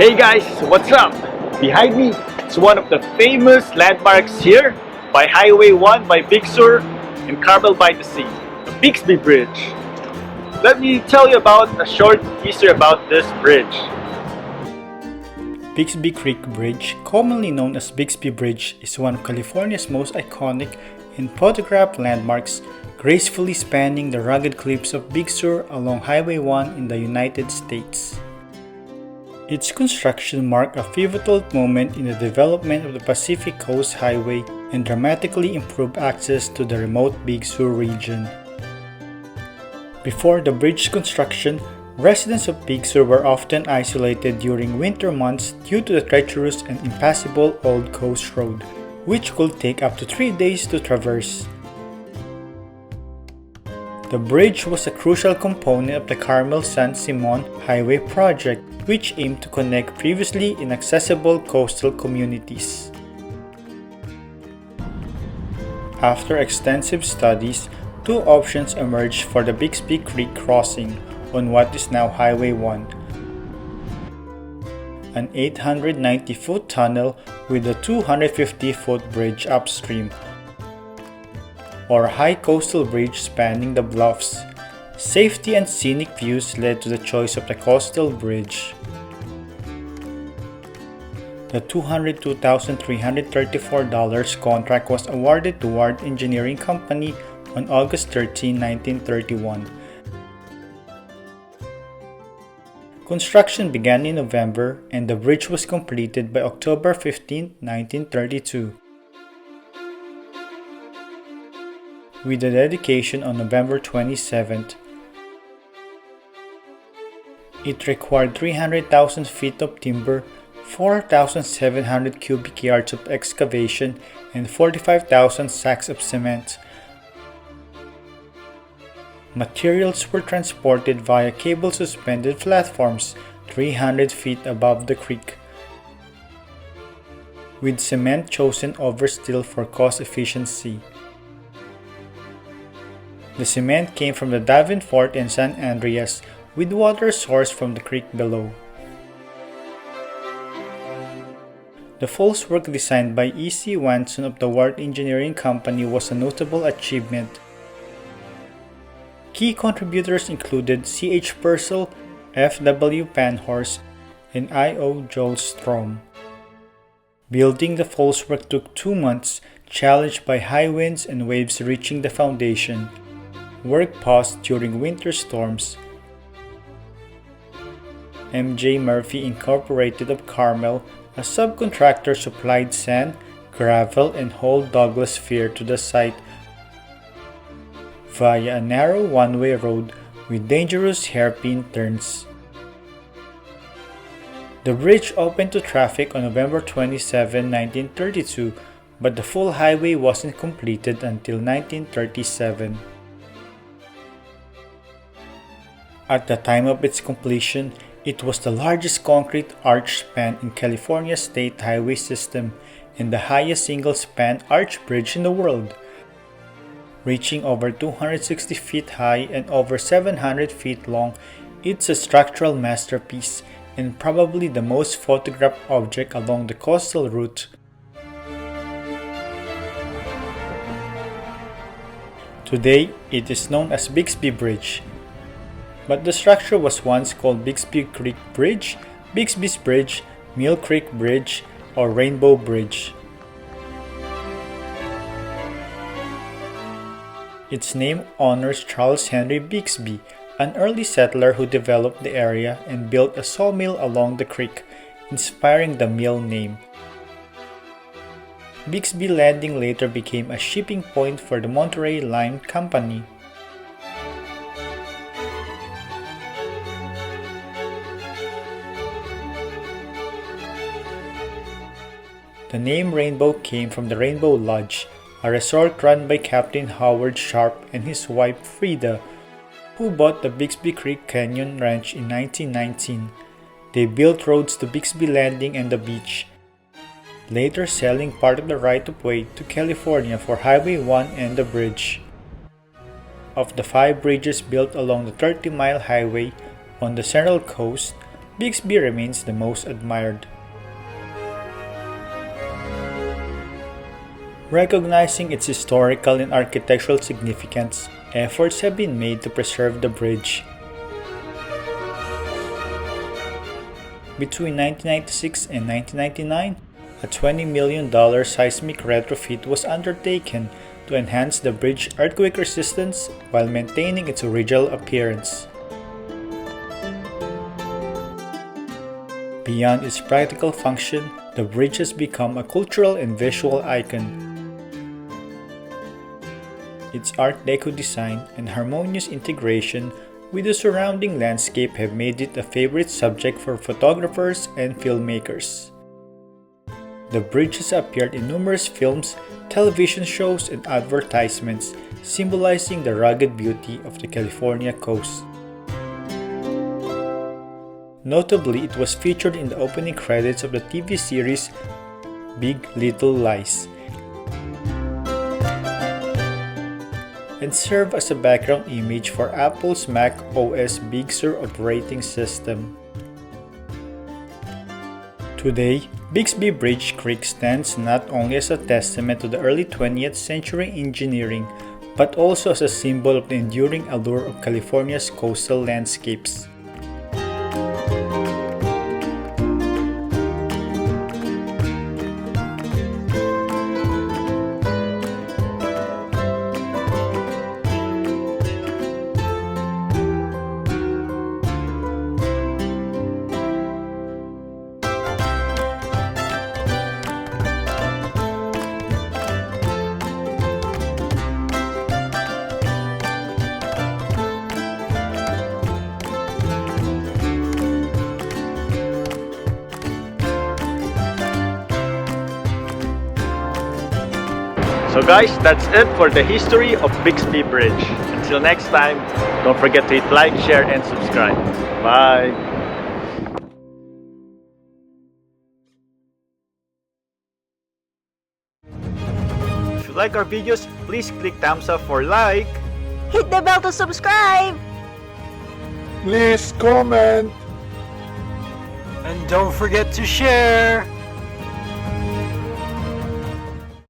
Hey guys, what's up? Behind me is one of the famous landmarks here by Highway 1 by Big Sur and Carmel by the Sea, the Bixby Bridge. Let me tell you about a short history about this bridge. Bixby Creek Bridge, commonly known as Bixby Bridge, is one of California's most iconic and photographed landmarks, gracefully spanning the rugged cliffs of Big Sur along Highway 1 in the United States. Its construction marked a pivotal moment in the development of the Pacific Coast Highway and dramatically improved access to the remote Big Sur region. Before the bridge construction, residents of Big Sur were often isolated during winter months due to the treacherous and impassable Old Coast Road, which could take up to 3 days to traverse. The bridge was a crucial component of the Carmel-San Simon Highway project, which aimed to connect previously inaccessible coastal communities. After extensive studies, two options emerged for the Bixby Creek crossing on what is now Highway 1. An 890-foot tunnel with a 250-foot bridge upstream, or a high coastal bridge spanning the bluffs. Safety and scenic views led to the choice of the coastal bridge. The $202,334 contract was awarded to Ward Engineering Company on August 13, 1931. Construction began in November and the bridge was completed by October 15, 1932. With the dedication on November 27th, it required 300,000 feet of timber, 4,700 cubic yards of excavation, and 45,000 sacks of cement. Materials were transported via cable-suspended platforms 300 feet above the creek, with cement chosen over steel for cost efficiency. The cement came from the Davenport and San Andreas, with water sourced from the creek below. The falls work designed by E.C. Wanson of the Ward Engineering Company was a notable achievement. Key contributors included C.H. Purcell, F.W. Panhorse, and I.O. Joel Strom. Building the falls work took 2 months, challenged by high winds and waves reaching the foundation. Work paused during winter storms. M.J. Murphy Incorporated of Carmel, a subcontractor, supplied sand, gravel, and whole Douglas fir to the site via a narrow one-way road with dangerous hairpin turns. The bridge opened to traffic on November 27, 1932, but the full highway wasn't completed until 1937. At the time of its completion, it was the largest concrete arch span in California's state highway system and the highest single-span arch bridge in the world. Reaching over 260 feet high and over 700 feet long, it's a structural masterpiece and probably the most photographed object along the coastal route. Today, it is known as Bixby Bridge, but the structure was once called Bixby Creek Bridge, Bixby's Bridge, Mill Creek Bridge, or Rainbow Bridge. Its name honors Charles Henry Bixby, an early settler who developed the area and built a sawmill along the creek, inspiring the mill name. Bixby Landing later became a shipping point for the Monterey Lime Company. The name Rainbow came from the Rainbow Lodge, a resort run by Captain Howard Sharp and his wife Frida, who bought the Bixby Creek Canyon Ranch in 1919. They built roads to Bixby Landing and the beach, later selling part of the right-of-way to California for Highway 1 and the bridge. Of the 5 bridges built along the 30-mile highway on the Central Coast, Bixby remains the most admired. Recognizing its historical and architectural significance, efforts have been made to preserve the bridge. Between 1996 and 1999, a $20 million seismic retrofit was undertaken to enhance the bridge's earthquake resistance while maintaining its original appearance. Beyond its practical function, the bridge has become a cultural and visual icon. Its Art Deco design and harmonious integration with the surrounding landscape have made it a favorite subject for photographers and filmmakers. The bridge has appeared in numerous films, television shows, and advertisements, symbolizing the rugged beauty of the California coast. Notably, it was featured in the opening credits of the TV series Big Little Lies, and serve as a background image for Apple's Mac OS Big Sur operating system. Today, Bixby Bridge Creek stands not only as a testament to the early 20th century engineering, but also as a symbol of the enduring allure of California's coastal landscapes. So guys, that's it for the history of Bixby Bridge. Until next time, don't forget to hit like, share, and subscribe. Bye! If you like our videos, please click thumbs up for like. Hit the bell to subscribe! Please comment. And don't forget to share!